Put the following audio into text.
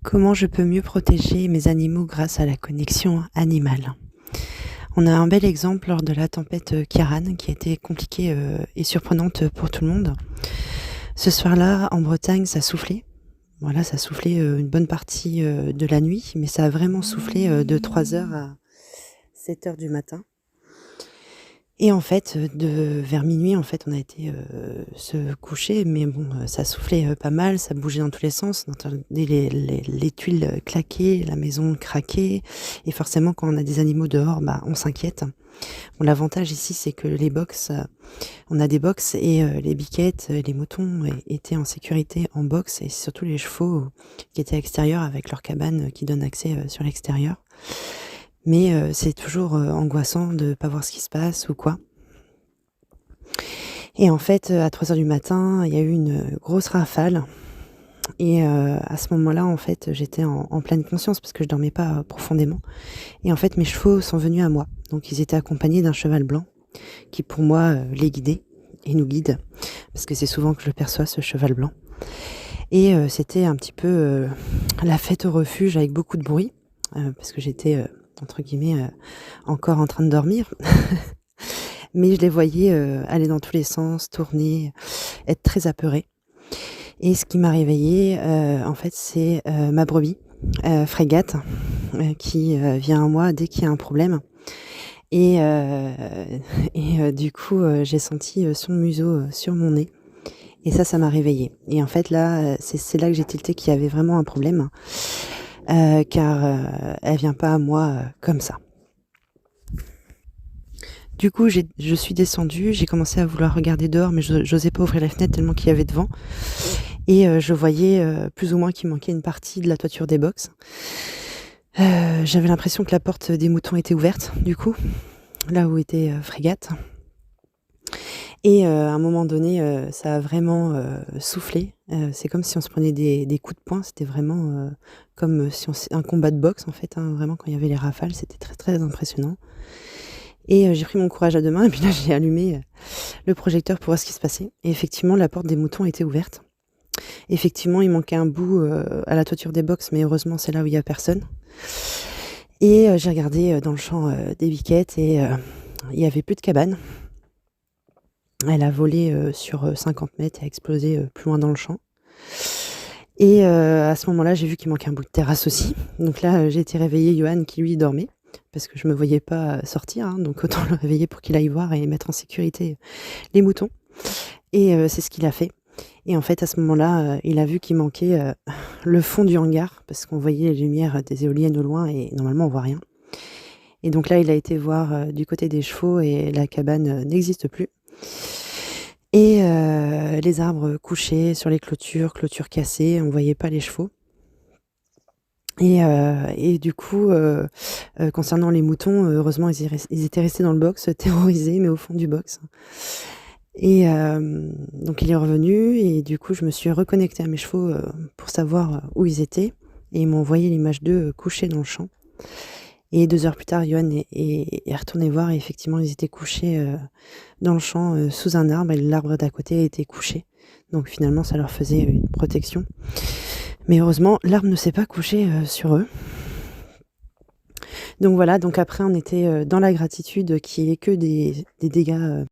Comment je peux mieux protéger mes animaux grâce à la connexion animale? On a un bel exemple lors de la tempête Kiaran qui a été compliquée et surprenante pour tout le monde. Ce soir-là, en Bretagne, ça soufflait. Voilà, ça soufflait une bonne partie de la nuit, mais ça a vraiment soufflé de 3 heures à 7 heures du matin. Et en fait, vers minuit, en fait, on a été se coucher, mais bon, ça soufflait pas mal, ça bougeait dans tous les sens, on entendait les tuiles claquer, la maison craquer, et forcément, quand on a des animaux dehors, bah, on s'inquiète. Bon, l'avantage ici, c'est que les box, on a des box et les biquettes, les moutons étaient en sécurité en box, et surtout les chevaux qui étaient à l'extérieur avec leur cabane qui donne accès sur l'extérieur. Mais c'est toujours angoissant de pas voir ce qui se passe ou quoi. Et en fait, à 3 heures du matin, il y a eu une grosse rafale et à ce moment-là, en fait, j'étais en pleine conscience parce que je dormais pas profondément et en fait, mes chevaux sont venus à moi. Donc ils étaient accompagnés d'un cheval blanc qui, pour moi, les guidait et nous guide parce que c'est souvent que je perçois ce cheval blanc et c'était un petit peu la fête au refuge avec beaucoup de bruit parce que j'étais, entre guillemets, encore en train de dormir. Mais je les voyais aller dans tous les sens, tourner, être très apeurés. Et ce qui m'a réveillée, en fait, c'est ma brebis, Frégate, qui vient à moi dès qu'il y a un problème. Et, du coup, j'ai senti son museau sur mon nez. Et ça m'a réveillée. Et en fait, là, c'est là que j'ai tilté qu'il y avait vraiment un problème, car elle vient pas à moi comme ça. Du coup, je suis descendue, j'ai commencé à vouloir regarder dehors, mais j'osais pas ouvrir la fenêtre tellement qu'il y avait de vent. Et je voyais plus ou moins qu'il manquait une partie de la toiture des box. J'avais l'impression que la porte des moutons était ouverte, du coup, là où était Frégate. Et à un moment donné, ça a vraiment soufflé. C'est comme si on se prenait des coups de poing. C'était vraiment comme si un combat de boxe, en fait, hein, vraiment, quand il y avait les rafales. C'était très, très impressionnant. Et j'ai pris mon courage à deux mains et puis là, j'ai allumé le projecteur pour voir ce qui se passait. Et effectivement, la porte des moutons était ouverte. Effectivement, il manquait un bout à la toiture des box, mais heureusement, c'est là où il y a personne. Et j'ai regardé dans le champ des biquettes et il y avait plus de cabane. Elle a volé sur 50 mètres et a explosé plus loin dans le champ. Et à ce moment-là, j'ai vu qu'il manquait un bout de terrasse aussi. Donc là, j'ai été réveiller Johan qui, lui, dormait. Parce que je me voyais pas sortir, hein, donc autant le réveiller pour qu'il aille voir et mettre en sécurité les moutons. Et c'est ce qu'il a fait. Et en fait, à ce moment-là, il a vu qu'il manquait le fond du hangar, parce qu'on voyait les lumières des éoliennes au loin et normalement on voit rien. Et donc là, il a été voir du côté des chevaux et la cabane n'existe plus. Et les arbres couchés sur les clôtures cassées, on voyait pas les chevaux. Et du coup, concernant les moutons, heureusement, ils étaient restés dans le box, terrorisés, mais au fond du box. Et donc il est revenu et du coup, je me suis reconnectée à mes chevaux pour savoir où ils étaient. Et ils m'ont envoyé l'image d'eux couchés dans le champ. Et 2 heures plus tard, Johan est retourné voir et effectivement, ils étaient couchés dans le champ sous un arbre et l'arbre d'à côté était couché. Donc finalement, ça leur faisait une protection. Mais heureusement, l'arbre ne s'est pas couché sur eux. Donc voilà, donc après on était dans la gratitude qui est que des dégâts